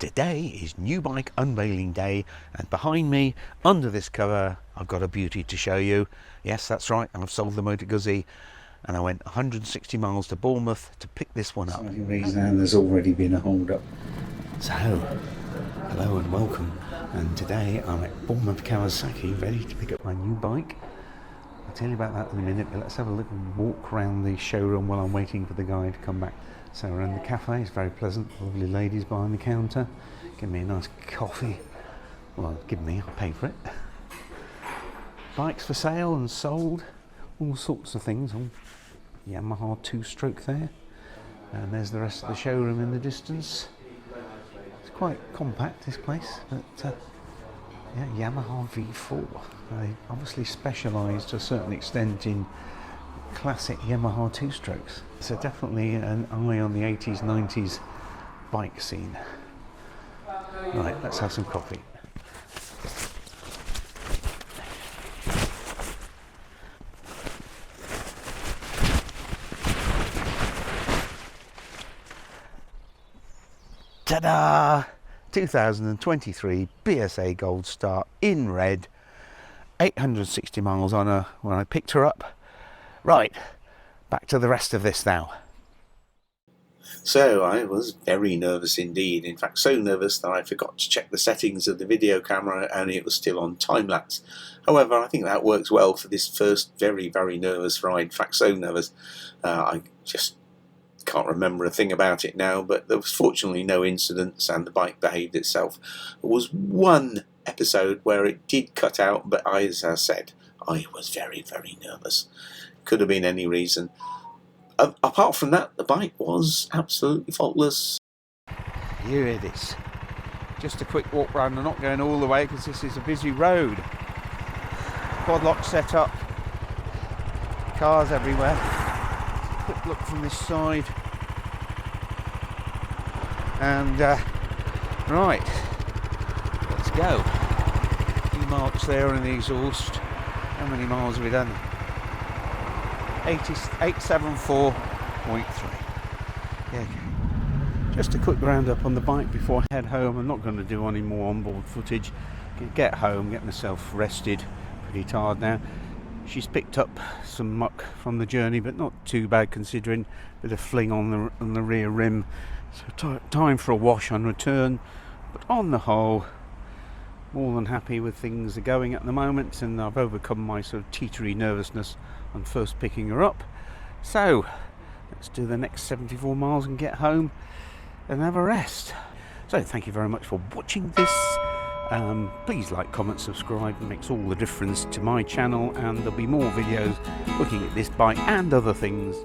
Today is new bike unveiling day, and behind me, under this cover, I've got a beauty to show you. Yes, that's right, I've sold the Motor Guzzi, and I went 160 miles to Bournemouth to pick this one up. And there's already been a hold up. So, hello and welcome. And today I'm at Bournemouth Kawasaki, ready to pick up my new bike. I'll tell you about that in a minute, but let's have a little walk around the showroom while I'm waiting for the guy to come back. So we're in the cafe, it's very pleasant, lovely ladies behind the counter, give me a nice coffee. Well, give me, I'll pay for it. Bikes for sale and sold, all sorts of things. Oh, Yamaha 2-stroke there. And there's the rest of the showroom in the distance. It's quite compact, this place, but yeah, Yamaha V4. They obviously specialise to a certain extent in classic Yamaha 2-strokes. So definitely an eye on the 80s, 90s bike scene. Right, let's have some coffee. Ta-da! 2023 BSA Gold Star in red. 860 miles on her when I picked her up. Right, back to the rest of this now. So I was very nervous indeed. In fact, so nervous that I forgot to check the settings of the video camera and it was still on time-lapse. However, I think that works well for this first very, very nervous ride. In fact, so nervous, I just can't remember a thing about it now, but there was fortunately no incidents and the bike behaved itself. There was one episode where it did cut out, but as I said, I was very, very nervous. Could have been any reason. Apart from that, the bike was absolutely faultless. Here it is. Just a quick walk round. I'm not going all the way because this is a busy road. Quad lock set up. Cars everywhere. Quick look from this side. And right, let's go. A few marks there in the exhaust. How many miles have we done? 874.3. Yeah, just a quick roundup on the bike before I head home. I'm not going to do any more onboard footage. Get home, get myself rested. Pretty tired now. She's picked up some muck from the journey, but not too bad considering. Bit of fling on the rear rim. So time for a wash on return. But on the whole, more than happy with things are going at the moment, and I've overcome my sort of teetery nervousness on first picking her up. So let's do the next 74 miles and get home and have a rest. So thank you very much for watching this. Please like, comment, subscribe. It makes all the difference to my channel, and there'll be more videos looking at this bike and other things.